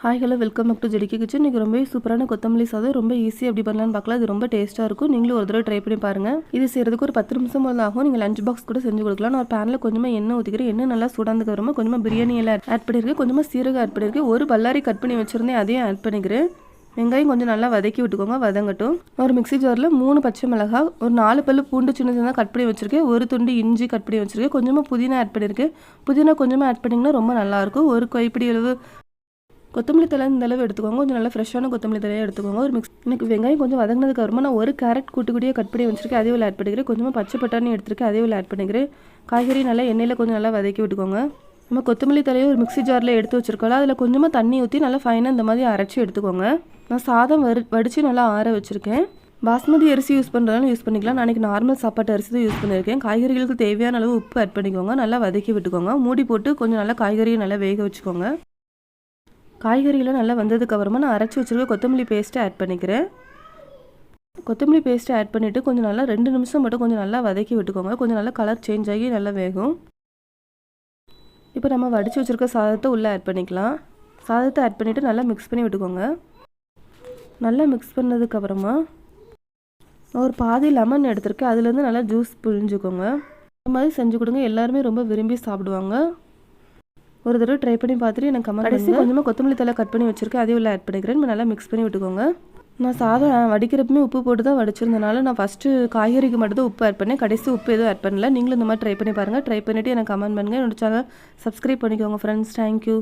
Hi hello welcome back to ஜெடிக்கி kitchen. இன்றைக்கி ரொம்ப சூப்பரான கொத்தமல்லி சாதம் ரொம்ப ஈஸி எப்படி பண்ணலான்னு பார்க்கலாம். இது ரொம்ப டேஸ்ட்டாக இருக்கும். நீங்களும் ஒரு தடவை ட்ரை பண்ணி பாருங்கள். இது செய்கிறதுக்கு ஒரு 10 நிமிஷம் போல ஆகும். நீங்கள் லஞ்ச் பாக்ஸ் கூட செஞ்சு கொடுக்கலாம். நான் ஒரு பேனில் கொஞ்சமாக எண்ணெய் ஊற்றிக்கிறேன். எண்ணெய் நல்லா சூடானதுக்கு அப்புறமா கொஞ்சமாக பிரியாணி எல்லாம் ஆட் பண்ணியிருக்கேன். கொஞ்சமாக சீரகம் ஆட் பண்ணியிருக்கேன். ஒரு பல்லாரி கட் பண்ணி வச்சுருந்தேன், அதையும் ஆட் பண்ணிக்கிறேன். வெங்காயம் கொஞ்சம் நல்லா வதக்கி விட்டுக்கோங்க, வதங்கட்டும். ஒரு மிக்ஸி ஜாரில் 3 பச்சை மிளகாய், ஒரு 4 பல்லு பூண்டு சின்ன சின்னதாக கட் பண்ணி வச்சுருக்கேன். ஒரு துண்டு இஞ்சி கட் பண்ணி வச்சுருக்கேன். கொஞ்சமாக புதினா ஆட் பண்ணியிருக்கேன். புதினா கொஞ்சமாக ஆட் பண்ணிங்கன்னா ரொம்ப நல்லாயிருக்கும். ஒரு கைப்பிடி அளவு கொத்தமல்லி தலை இந்த அளவு எடுத்துக்கோங்க. கொஞ்சம் நல்லா ஃப்ரெஷ்ஷான கொத்தமல்லி தலையாக எடுத்துக்கோங்க. ஒரு எனக்கு வெங்காயம் கொஞ்சம் வதங்கினதுக்கு அப்புறமா நான் ஒரு கேரட் கூட்டியாக கட் பண்ணி வச்சுருக்கேன், அதே ஆட் பண்ணிக்கிறேன். கொஞ்சமாக பச்சை பட்டாணி எடுத்துருக்கேன், அதே ஆட் பண்ணிக்கிறேன். காய்கறி நல்லா எண்ணெயில் கொஞ்சம் நல்லா வதக்கி விட்டுக்கோங்க. நம்ம கொத்தமல்லி தலையை ஒரு மிக்ஸி ஜாரில் எடுத்து வச்சுருக்கோம், அதில் கொஞ்சமாக தண்ணி ஊற்றி நல்லா ஃபைனாக இந்த மாதிரி அரைச்சி எடுத்துக்கோங்க. நான் சாதம் வடித்து நல்லா ஆற வச்சுருக்கேன். பாஸ்மதி அரிசி யூஸ் பண்ணுறதாலும் யூஸ் பண்ணிக்கலாம். நான் இன்றைக்கி நார்மல் சாப்பாட்டு அரிசி தான் யூஸ் பண்ணியிருக்கேன். காய்கறிகளுக்கு தேவையான அளவு உப்பு ஆட் பண்ணிக்கோங்க. நல்லா வதக்கி விட்டுக்கோங்க. மூடி போட்டு கொஞ்சம் நல்லா காய்கறியை நல்லா வேக வச்சுக்கோங்க. காய்கறியெலாம் நல்லா வந்ததுக்கு அப்புறமா நான் அரைச்சி வச்சுருக்க கொத்தமல்லி பேஸ்ட்டை ஆட் பண்ணிக்கிறேன். கொத்தமல்லி பேஸ்ட்டை ஆட் பண்ணிவிட்டு கொஞ்சம் நல்லா 2 நிமிஷம் மட்டும் கொஞ்சம் நல்லா வதக்கி விட்டுக்கோங்க. கொஞ்சம் நல்லா கலர் சேஞ்ச் ஆகி நல்லா வேகும். இப்போ நம்ம வடித்து வச்சுருக்க சாதத்தை உள்ளே ஆட் பண்ணிக்கலாம். சாதத்தை ஆட் பண்ணிவிட்டு நல்லா மிக்ஸ் பண்ணி விட்டுக்கோங்க. நல்லா மிக்ஸ் பண்ணதுக்கப்புறமா ஒரு பாதி லெமன் எடுத்துருக்கேன், அதுலேருந்து நல்லா ஜூஸ் புழிஞ்சுக்கோங்க. இந்த மாதிரி செஞ்சு கொடுங்க, எல்லாருமே ரொம்ப விரும்பி சாப்பிடுவாங்க. ஒரு தடவை ட்ரை பண்ணி பார்த்துட்டு எனக்கு கமெண்ட் பண்ணுங்க. கொஞ்சமாக கொத்தமல்லி தலை கட் பண்ணி வச்சுருக்கேன், அதே உள்ள ஆட் பண்ணிக்கிறேன். நல்லா மிக்ஸ் பண்ணி விட்டுக்கோங்க. நான் சாதம் வடிக்கிறப்பமே உப்பு போட்டு தான் வடிச்சிருந்தனால நான் ஃபஸ்ட்டு காய்கறிக்கு மட்டும் தான் உப்பு ஆட் பண்ணேன். கடைசி உப்பு எதுவும் ஆட் பண்ணல. நீங்களும் இந்த மாதிரி ட்ரை பண்ணி பாருங்கள். ட்ரை பண்ணிவிட்டு எனக்கு கமெண்ட் பண்ணுங்கள். என்னோட சேனல் சப்ஸ்கிரைப் பண்ணிக்கோங்க ஃப்ரெண்ட்ஸ். தேங்க்யூ.